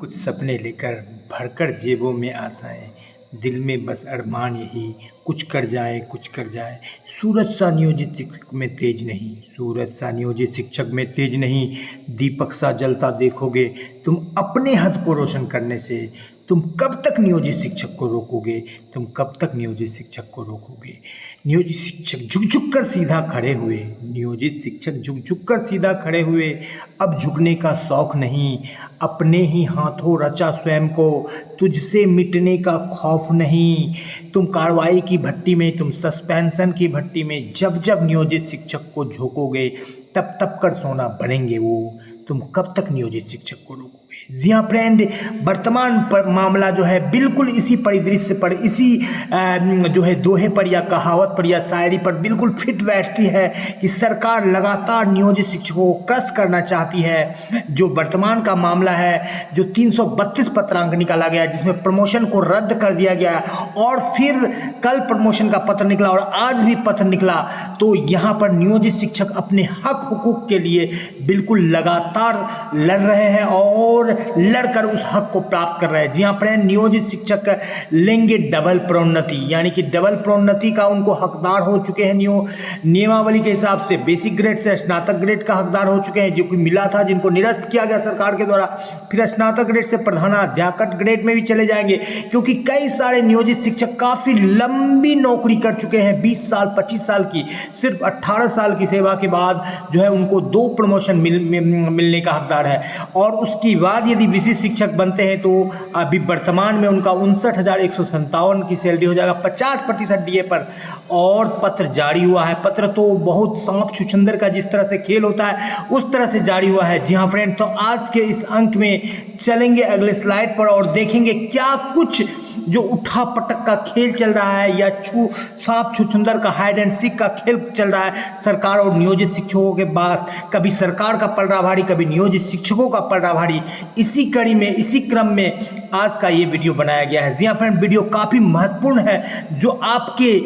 कुछ सपने लेकर भरकर जेबों में आशाएं, दिल में बस अरमान यही, कुछ कर जाए कुछ कर जाए। सूरज सा नियोजित शिक्षक में तेज नहीं, सूरज सा नियोजित शिक्षक में तेज नहीं। दीपक सा जलता देखोगे तुम अपने हद को रोशन करने से। तुम कब तक नियोजित शिक्षक को रोकोगे, तुम कब तक नियोजित शिक्षक को रोकोगे। नियोजित शिक्षक झुक झुक कर सीधा खड़े हुए, नियोजित शिक्षक झुक झुक कर सीधा खड़े हुए। अब झुकने का शौक नहीं, अपने ही हाथों रचा स्वयं को, तुझसे मिटने का खौफ नहीं। तुम कार्रवाई की भट्टी में, तुम सस्पेंशन की भट्टी में जब जब नियोजित शिक्षक को झोंकोगे तब तब कर सोना बनेंगे वो। तुम कब तक नियोजित शिक्षक को रोकोगे। जी हाँ फ्रेंड, वर्तमान मामला जो है बिल्कुल इसी परिदृश्य पर, इसी जो है दोहे पर या कहावत पर या शायरी पर बिल्कुल फिट बैठती है कि सरकार लगातार नियोजित शिक्षकों को क्रश करना चाहती है। जो वर्तमान का मामला है, जो 332 पत्रांक निकाला गया जिसमें प्रमोशन को रद्द कर दिया गया और फिर कल प्रमोशन का पत्र निकला और आज भी पत्र निकला, तो यहाँ पर नियोजित शिक्षक अपने हक हुकूक के लिए बिल्कुल लगातार लड़ रहे हैं और लड़कर उस हक को प्राप्त कर रहे हैं। जी हाँ फ्रेंड, नियोजित शिक्षक लेंगे डबल प्रोन्नति, यानी कि डबल प्रोन्नति का उनको हकदार हो चुके हैं। नियमावली के हिसाब से बेसिक ग्रेड से स्नातक ग्रेड का हकदार हो चुके हैं, जो कि मिला था, जिनको निरस्त किया गया सरकार के द्वारा। फिर स्नातक ग्रेड से प्रधानाध्यापक ग्रेड में भी चले जाएंगे, क्योंकि कई सारे नियोजित शिक्षक काफी लंबी नौकरी कर चुके हैं, 20 साल 25 साल की। सिर्फ 18 साल की सेवा के बाद जो है उनको 2 प्रमोशन मिलने का हकदार है। और उसके बाद यदि विशिष्ट शिक्षक बनते हैं तो अभी वर्तमान में उनका 59,157 की सैलरी हो जाएगा 50% डीए पर। और पत्र जारी हुआ है, पत्र तो बहुत सांप छुछंदर का जिस तरह से खेल होता है उस तरह से जारी हुआ है। जी हाँ फ्रेंड, तो आज के इस अंक में चलेंगे अगले स्लाइड पर और देखेंगे क्या कुछ जो उठा पटक का खेल चल रहा है या सांप छुछुंदर का हाइड एंड सीक का खेल चल रहा है सरकार और नियोजित शिक्षकों के पास। कभी सरकार का पलड़ा भारी, कभी नियोजित शिक्षकों का पलड़ा भारी। इसी कड़ी में, इसी क्रम में आज का ये वीडियो बनाया गया है। जी हाँ फ्रेंड, वीडियो काफी महत्वपूर्ण है, जो आपके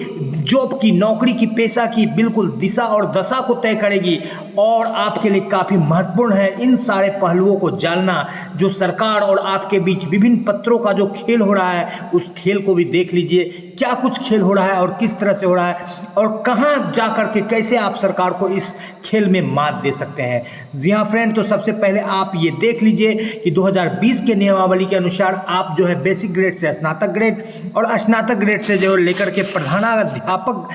जॉब की, नौकरी की, पेशा की बिल्कुल दिशा और दशा को तय करेगी और आपके लिए काफी महत्वपूर्ण है इन सारे पहलुओं को जानना। जो सरकार और आपके बीच विभिन्न पत्रों का जो खेल हो रहा है, उस खेल को भी देख लीजिए, क्या कुछ खेल हो रहा है और किस तरह से हो रहा है और कहां जाकर के कैसे आप सरकार को इस खेल में मात दे सकते हैं। जी हाँ फ्रेंड, तो सबसे पहले आप ये देख लीजिए कि 2020 के नियमावली के अनुसार आप जो है बेसिक ग्रेड से स्नातक ग्रेड और स्नातक ग्रेड से जो लेकर के प्रधानाध्यापक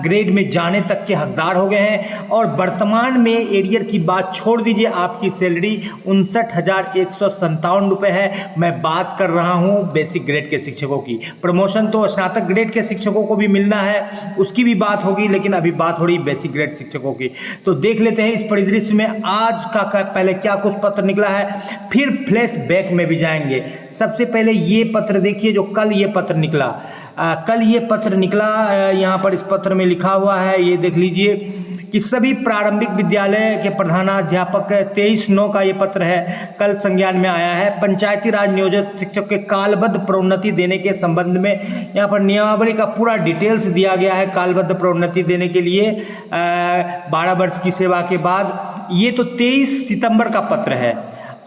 ग्रेड में जाने तक के हकदार हो गए हैं। और वर्तमान में एरियर की बात छोड़ दीजिए, आपकी सैलरी 59,157 रुपये है। मैं बात कर रहा हूँ बेसिक ग्रेड के शिक्षकों की। प्रमोशन तो स्नातक ग्रेड के शिक्षकों को भी मिलना है, उसकी भी बात होगी, लेकिन अभी बात हो रही बेसिक ग्रेड शिक्षकों की। तो देख लेते हैं इस परिदृश्य में आज का पहले क्या कुछ पत्र निकला है, फिर फ्लैशबैक में भी जाएंगे। सबसे पहले ये पत्र देखिए जो कल ये पत्र निकला। कल ये पत्र निकला, यहाँ पर इस पत्र में लिखा हुआ है, ये देख लीजिए कि सभी प्रारंभिक विद्यालय के प्रधानाध्यापक 23/9 का ये पत्र है, कल संज्ञान में आया है। पंचायती राज नियोजित शिक्षक के कालबद्ध प्रोन्नति देने के संबंध में यहाँ पर नियमावली का पूरा डिटेल्स दिया गया है। कालबद्ध प्रोन्नति देने के लिए 12 वर्ष की सेवा के बाद, ये तो 23 सितंबर का पत्र है।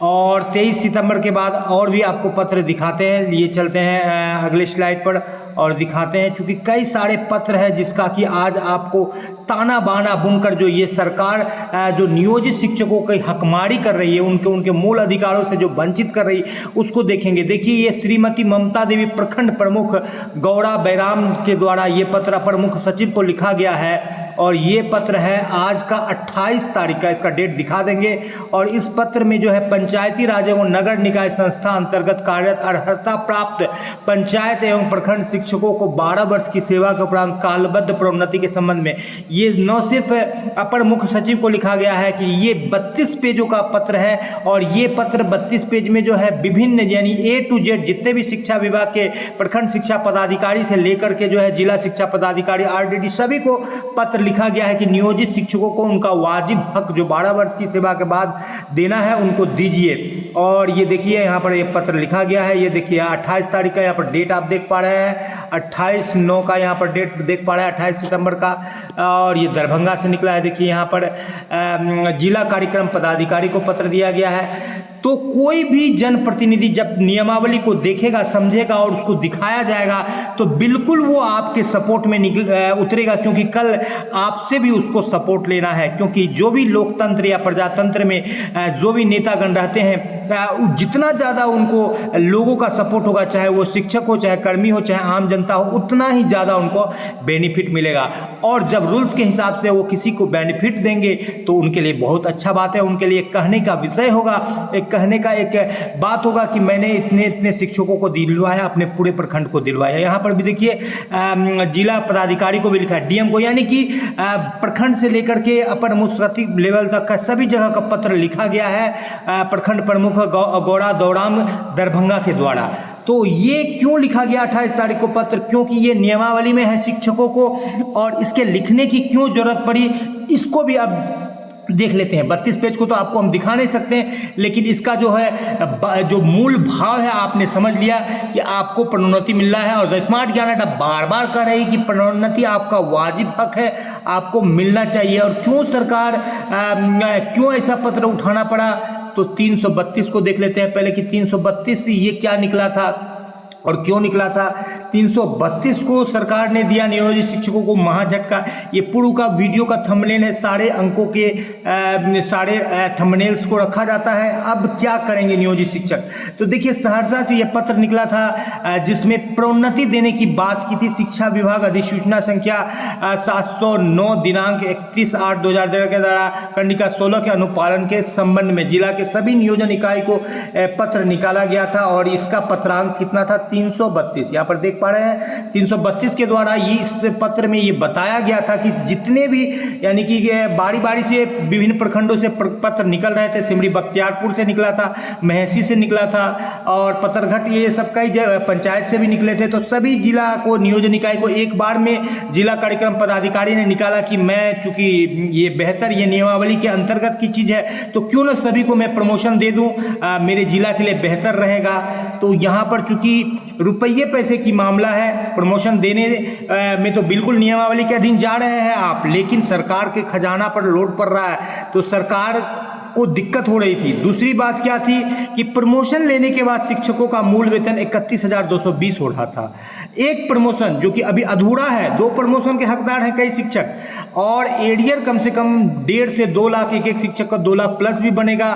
और 23 सितंबर के बाद और भी आपको पत्र दिखाते हैं, लिए चलते हैं अगले स्लाइड पर और दिखाते हैं, क्योंकि कई सारे पत्र हैं जिसका कि आज आपको ताना बाना बुनकर जो ये सरकार जो नियोजित शिक्षकों की हकमारी कर रही है, उनके मूल अधिकारों से जो वंचित कर रही है, उसको देखेंगे। देखिए ये श्रीमती ममता देवी प्रखंड प्रमुख गौड़ा बैराम के द्वारा ये पत्र अपर मुख्य सचिव को लिखा गया है और ये पत्र है आज का 28 तारीख का, इसका डेट दिखा देंगे। और इस पत्र में जो है पंचायती राज एवं नगर निकाय संस्था अंतर्गत कार्यरत अर्हता प्राप्त पंचायत एवं प्रखंड शिक्षकों को 12 वर्ष की सेवा के उपरांत कालबद्ध प्रोन्नति के संबंध में, ये न सिर्फ अपर मुख्य सचिव को लिखा गया है कि ये 32 पेजों का पत्र है और ये पत्र 32 पेज में जो है विभिन्न यानी A to Z जितने भी शिक्षा विभाग के प्रखंड शिक्षा पदाधिकारी से लेकर के जो है जिला शिक्षा पदाधिकारी RDD सभी को पत्र लिखा गया है कि नियोजित शिक्षकों को उनका वाजिब हक जो 12 वर्ष की सेवा के बाद देना है उनको दीजिए। और ये देखिए यहाँ पर ये पत्र लिखा गया है, ये देखिए 28 तारीख का यहाँ पर डेट आप देख पा रहे हैं, 28/9 का यहाँ पर डेट देख पा रहे हैं, 28 सितंबर का। और ये दरभंगा से निकला है। देखिए यहाँ पर जिला कार्यक्रम पदाधिकारी को पत्र दिया गया है। तो कोई भी जनप्रतिनिधि जब नियमावली को देखेगा, समझेगा और उसको दिखाया जाएगा तो बिल्कुल वो आपके सपोर्ट में उतरेगा, क्योंकि कल आपसे भी उसको सपोर्ट लेना है। क्योंकि जो भी लोकतंत्र या प्रजातंत्र में जो भी नेतागण रहते हैं, जितना ज़्यादा उनको लोगों का सपोर्ट होगा, चाहे वो शिक्षक हो, चाहे कर्मी हो, चाहे आम जनता हो, उतना ही ज़्यादा उनको बेनिफिट मिलेगा। और जब रूल्स के हिसाब से वो किसी को बेनिफिट देंगे तो उनके लिए बहुत अच्छा बात है, उनके लिए कहने का विषय होगा, एक कहने का एक बात होगा कि मैंने इतने इतने शिक्षकों को दिलवाया, अपने पूरे प्रखंड को दिलवाया। यहाँ पर भी देखिए जिला पदाधिकारी को भी लिखा है, डीएम को, यानी कि प्रखंड से लेकर के अपर मुख्य लेवल तक का सभी जगह का पत्र लिखा गया है प्रखंड प्रमुख गौड़ा दौराम दरभंगा के द्वारा। तो ये क्यों लिखा गया 28 तारीख को पत्र? क्योंकि ये नियमावली में है शिक्षकों को, और इसके लिखने की क्यों जरूरत पड़ी इसको भी अब देख लेते हैं। 32 पेज को तो आपको हम दिखा नहीं सकते, लेकिन इसका जो है जो मूल भाव है आपने समझ लिया कि आपको प्रोन्नति मिल रहा है। और द स्मार्ट ज्ञान अड्डा बार बार कह रही है कि प्रोन्नति आपका वाजिब हक है, आपको मिलना चाहिए। और क्यों सरकार क्यों ऐसा पत्र उठाना पड़ा, तो 332 को देख लेते हैं पहले कि 332 ये क्या निकला था और क्यों निकला था। 332 को सरकार ने दिया नियोजित शिक्षकों को महाझटका। ये पूर्व का वीडियो का थंबनेल है, सारे अंकों के सारे थंबनेल्स को रखा जाता है। अब क्या करेंगे नियोजित शिक्षक? तो देखिए सहरसा से ये पत्र निकला था जिसमें प्रोन्नति देने की बात की थी। शिक्षा विभाग अधिसूचना संख्या 709 दिनांक 31/8/2013 के द्वारा कंडिका 16 के अनुपालन के संबंध में जिला के सभी नियोजन इकाई को पत्र निकाला गया था। और इसका पत्रांक कितना था? 332। यहाँ पर देख पा रहे हैं 332 के द्वारा इस पत्र में ये बताया गया था कि जितने भी यानी कि बारी बारी से विभिन्न प्रखंडों से पत्र निकल रहे थे। सिमरी बख्तियारपुर से निकला था, महसी से निकला था और पत्थरघट, ये सब कई पंचायत से भी निकले थे। तो सभी जिला को नियोजन इकाई को एक बार में जिला कार्यक्रम पदाधिकारी ने निकाला कि मैं चूंकि ये बेहतर ये नियमावली के अंतर्गत की चीज़ है तो क्यों ना सभी को मैं प्रमोशन दे दूँ, मेरे जिला के लिए बेहतर रहेगा। तो यहाँ पर चूंकि रुपये पैसे की मामला है, प्रमोशन देने में तो बिल्कुल नियमावली के अधीन जा रहे हैं आप, लेकिन सरकार के खजाना पर लोड पड़ रहा है तो सरकार को दिक्कत हो रही थी। दूसरी बात क्या थी कि प्रमोशन लेने के बाद शिक्षकों का मूल वेतन 31,220 हो रहा था। एक प्रमोशन जो कि अभी अधूरा है, 2 प्रमोशन के हकदार हैं कई शिक्षक, और एरियर कम से कम 1.5 से 2 लाख, एक शिक्षक का 2 लाख प्लस भी बनेगा।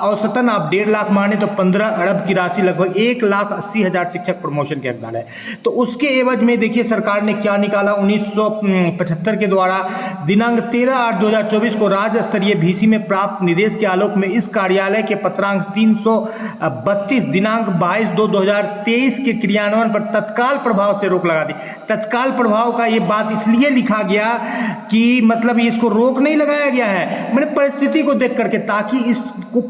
औसतन आप 1.5 लाख माने तो 15 अरब की राशि, लगभग 1,80,000 शिक्षक प्रमोशन के हकदार है। तो उसके एवज में देखिए सरकार ने क्या निकाला। 1975 के द्वारा दिनांक 13/8/2024 को राज्य स्तरीय VC में प्राप्त निर्देश के आलोक में इस कार्यालय के पत्रांक 332 दिनांक 22/2/2023 के क्रियान्वयन पर तत्काल प्रभाव से रोक लगा दी। तत्काल प्रभाव का ये बात इसलिए लिखा गया कि मतलब इसको रोक नहीं लगाया गया है, मैंने परिस्थिति को देख करके, ताकि इस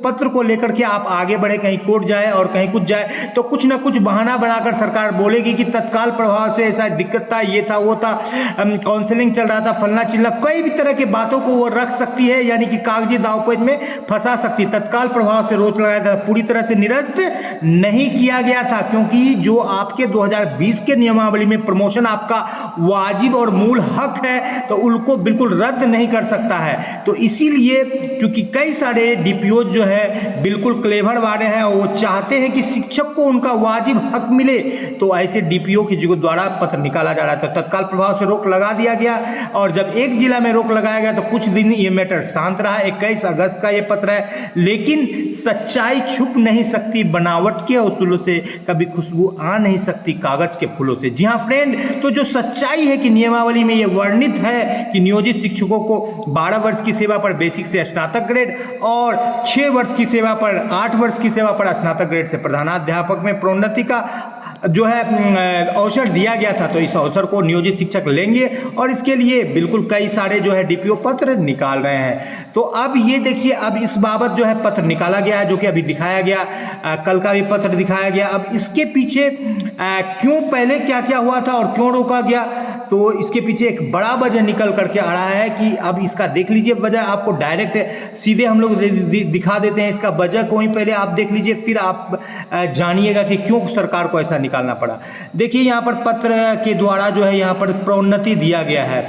पत्र को लेकर के आप आगे बढ़े, कहीं कोर्ट जाए और कहीं कुछ जाए तो कुछ ना कुछ बहाना बनाकर सरकार बोलेगी कि तत्काल प्रभाव से ऐसा दिक्कत था, ये था, वो था, काउंसलिंग चल रहा था, फलना चिल्ला, कई भी तरह की बातों को वो रख सकती है, यानी कि कागजी दावपेच में फंसा सकती। तत्काल प्रभाव से रोक लगाया था, पूरी तरह से निरस्त नहीं किया गया था, क्योंकि जो आपके 2020 के नियमावली में प्रमोशन आपका वाजिब और मूल हक है तो उनको बिल्कुल रद्द नहीं कर सकता है। तो इसीलिए क्योंकि कई सारे डीपीओ जो है बिल्कुल क्लेवर वाले हैं, वो चाहते हैं कि शिक्षक को उनका वाजिब हक मिले, तो ऐसे डीपीओ के द्वारा पत्र निकाला जा रहा था। तो तत्काल प्रभाव से रोक लगा दिया गया, और जब एक जिला में रोक लगाया गया तो कुछ दिन ये मैटर शांत रहा। 21 अगस्त का ये पत्र है, लेकिन सच्चाई छुप नहीं सकती, बनावट के उसूलों से कभी खुशबू आ नहीं सकती कागज के फूलों से। जी हाँ फ्रेंड, तो जो सच्चाई है कि नियमावली में ये वर्णित है कि नियोजित शिक्षकों को 12 वर्ष की सेवा पर बेसिक से स्नातक ग्रेड और 6 वर्ष की सेवा पर 8 वर्ष की सेवा पर स्नातक ग्रेड से प्रधानाध्यापक में प्रोन्नति का जो है अवसर दिया गया था। तो इस अवसर को नियोजित शिक्षक लेंगे और इसके लिए बिल्कुल कई सारे जो है डीपीओ पत्र निकाल रहे हैं। तो अब ये देखिए, अब इस बाबत जो है पत्र निकाला गया है, जो कि अभी दिखाया गया, कल का भी पत्र दिखाया गया। अब इसके पीछे क्यों, पहले क्या क्या हुआ था और क्यों रोका गया, तो इसके पीछे एक बड़ा वजह निकल करके आ रहा है कि अब इसका देख लीजिए वजह, आपको डायरेक्ट सीधे हम लोग दिखा देते हैं इसका वजह को, ही पहले आप देख लीजिए, फिर आप जानिएगा कि क्यों सरकार को ऐसा निकालना पड़ा। देखिए यहाँ पर पत्र के द्वारा जो है यहाँ पर प्रोन्नति दिया गया है,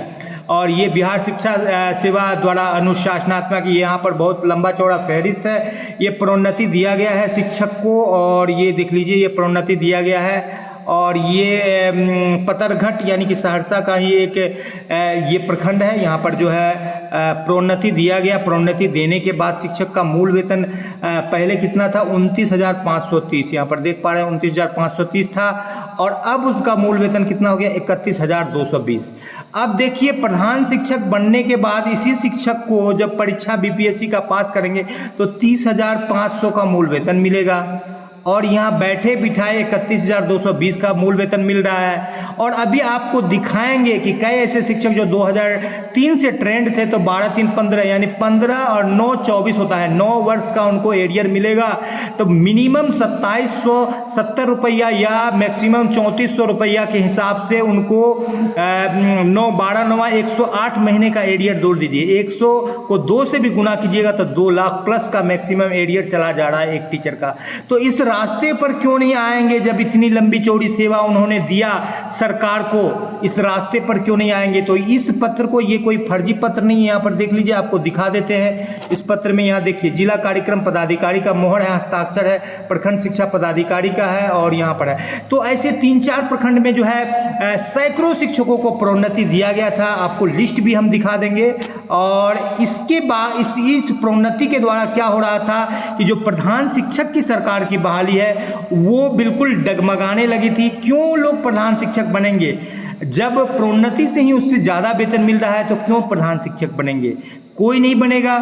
और ये बिहार शिक्षा सेवा द्वारा अनुशासनात्मक, ये यहाँ पर बहुत लंबा चौड़ा फहरिस्त है। ये प्रोन्नति दिया गया है शिक्षक को, और ये देख लीजिए ये प्रोन्नति दिया गया है। और ये पतरघट यानी कि सहरसा का ही एक ये प्रखंड है। यहाँ पर जो है प्रोन्नति दिया गया। प्रोन्नति देने के बाद शिक्षक का मूल वेतन पहले कितना था, 29,530, यहाँ पर देख पा रहे हैं 29,530 था, और अब उसका मूल वेतन कितना हो गया, 31,220। अब देखिए प्रधान शिक्षक बनने के बाद इसी शिक्षक को जब परीक्षा बीपीएससी का पास करेंगे तो 30,500 का मूल वेतन मिलेगा, और यहाँ बैठे बिठाए 31,220 का मूल वेतन मिल रहा है। और अभी आपको दिखाएंगे कि कई ऐसे शिक्षक जो 2003 से ट्रेंड थे, तो 12-3-15 यानी 15 और 9-24 होता है, 9 वर्ष का उनको एरियर मिलेगा। तो मिनिमम 2,770 रुपया या मैक्सिमम 3,400 रुपया के हिसाब से उनको 9-12-9 108 महीने का एरियर जोड़ दीजिए। 100 को 2 से भी गुना कीजिएगा तो 2 लाख प्लस का मैक्सिमम एरियर चला जा रहा है एक टीचर का। तो इस रास्ते पर क्यों नहीं आएंगे, जब इतनी लंबी चौड़ी सेवा उन्होंने दिया सरकार को, इस रास्ते पर क्यों नहीं आएंगे। तो इस पत्र को, ये कोई फर्जी पत्र नहीं है, यहाँ पर देख लीजिए, आपको दिखा देते हैं। इस पत्र में यहाँ देखिए जिला कार्यक्रम पदाधिकारी का मोहर है, हस्ताक्षर है, प्रखंड शिक्षा पदाधिकारी का है, और यहाँ पर है। तो ऐसे 3-4 प्रखंड में जो है सैकड़ों शिक्षकों को प्रोन्नति दिया गया था। आपको लिस्ट भी हम दिखा देंगे। और इसके बाद इस प्रोन्नति के द्वारा क्या हो रहा था कि जो प्रधान शिक्षक की सरकार की बहाली है वो बिल्कुल डगमगाने लगी थी। क्यों लोग प्रधान शिक्षक बनेंगे, जब प्रोन्नति से ही उससे ज़्यादा वेतन मिल रहा है तो क्यों प्रधान शिक्षक बनेंगे, कोई नहीं बनेगा।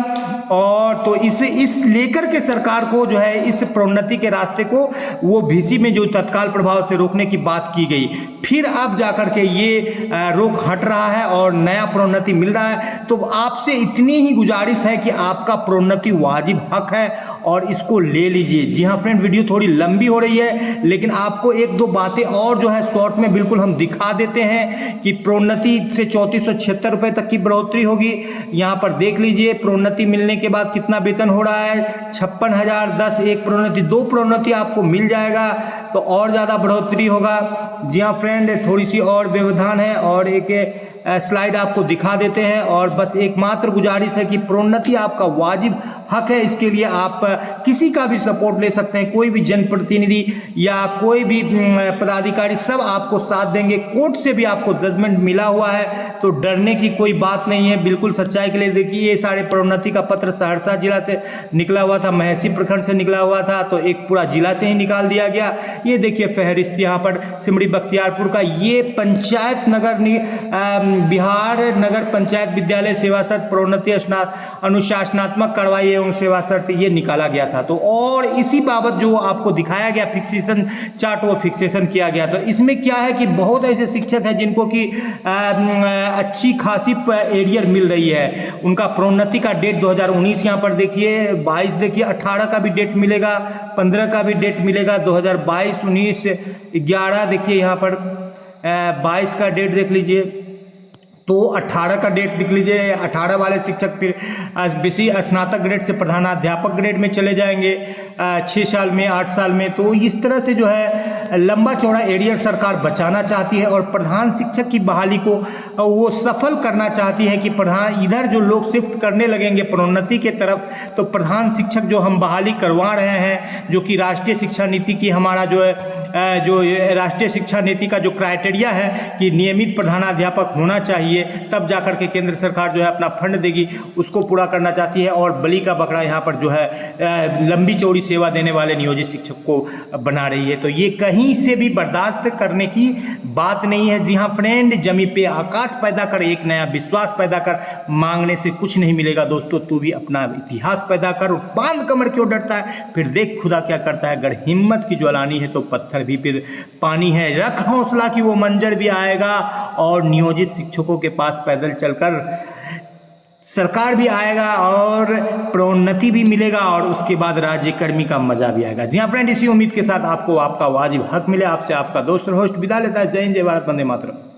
और तो इस लेकर के सरकार को जो है इस प्रोन्नति के रास्ते को वो VC में जो तत्काल प्रभाव से रोकने की बात की गई, फिर अब जाकर के ये रोक हट रहा है और नया प्रोन्नति मिल रहा है। तो आपसे इतनी ही गुजारिश है कि आपका प्रोन्नति वाजिब हक है और इसको ले लीजिए। जी हाँ फ्रेंड, वीडियो थोड़ी लंबी हो रही है, लेकिन आपको 1-2 बातें और जो है शॉर्ट में बिल्कुल हम दिखा देते हैं कि प्रोन्नति से 3,476 रुपये तक की बढ़ोतरी होगी। यहाँ पर देख लीजिए प्रोन्नति मिलने के बाद कितना वेतन हो रहा है, 56,010। एक प्रोन्नति, 2 प्रोन्नति आपको मिल जाएगा तो और ज़्यादा बढ़ोतरी होगा। जी हाँ फ्रेंड, थोड़ी सी और व्यवधान है और एक स्लाइड आपको दिखा देते हैं। और बस एकमात्र गुजारिश है कि प्रोन्नति आपका वाजिब हक है, इसके लिए आप किसी का भी सपोर्ट ले सकते हैं, कोई भी जनप्रतिनिधि या कोई भी पदाधिकारी, सब आपको साथ देंगे। कोर्ट से भी आपको जजमेंट मिला हुआ है तो डरने की कोई बात नहीं है, बिल्कुल सच्चाई के लिए। देखिए ये सारे प्रोन्नति का पत्र सहरसा जिला से निकला हुआ था, महसी प्रखंड से निकला हुआ था, तो एक पूरा जिला से ही निकाल दिया गया। ये देखिए फहरिस्त यहाँ पर सिमरी बख्तियारपुर का, ये पंचायत नगर बिहार नगर पंचायत विद्यालय सेवा शर्त प्रोन्नति अनुशासनात्मक कार्रवाई एवं सेवा शर्त ये निकाला गया था। तो और इसी बाबत जो आपको दिखाया गया फिक्सेशन चार्ट, वो फिक्सेशन किया गया। तो इसमें क्या है कि बहुत ऐसे शिक्षक हैं जिनको कि अच्छी खासी एरियर मिल रही है। उनका प्रोन्नति का डेट 2019 यहाँ पर देखिए, 22 देखिए, 18 का भी डेट मिलेगा, 15 का भी डेट मिलेगा, 2022, 19, 11 देखिए यहाँ पर 22 का डेट देख लीजिए, तो 18 का डेट देख लीजिए। 18 वाले शिक्षक फिर BC स्नातक ग्रेड से प्रधानाध्यापक ग्रेड में चले जाएंगे 6 साल में, 8 साल में। तो इस तरह से जो है लंबा चौड़ा एरियर सरकार बचाना चाहती है और प्रधान शिक्षक की बहाली को वो सफल करना चाहती है कि प्रधान इधर जो लोग शिफ्ट करने लगेंगे प्रोन्नति के तरफ, तो प्रधान शिक्षक जो हम बहाली करवा रहे हैं, जो कि राष्ट्रीय शिक्षा नीति की हमारा जो है जो राष्ट्रीय शिक्षा नीति का जो क्राइटेरिया है कि नियमित प्रधानाध्यापक होना चाहिए, तब जाकर के केंद्र सरकार जो है अपना फंड देगी, उसको पूरा करना चाहती है। और बलि का बकरा यहाँ पर जो है लंबी चौड़ी सेवा देने वाले नियोजित शिक्षक को बना रही है। तो ये कहीं से भी बर्दाश्त करने की बात नहीं है। जी हाँ फ्रेंड, जमी पे आकाश पैदा कर, एक नया विश्वास पैदा कर, मांगने से कुछ नहीं मिलेगा दोस्तों, तू भी अपना इतिहास पैदा कर। बांध कमर क्यों डरता है, फिर देख खुदा क्या करता है। अगर हिम्मत की ज्वालानी है तो पत्थर भी फिर पानी है। रख हौसला की वो मंजर भी आएगा और नियोजित शिक्षकों के पास पैदल चलकर सरकार भी आएगा और प्रोन्नति भी मिलेगा और उसके बाद राज्य कर्मी का मजा भी आएगा। जी हाँ फ्रेंड, इसी उम्मीद के साथ आपको आपका वाजिब हक मिले। आपसे आपका दोस्त और होस्ट विदा लेता है। जय हिंद, जय भारत, वंदे मातरम।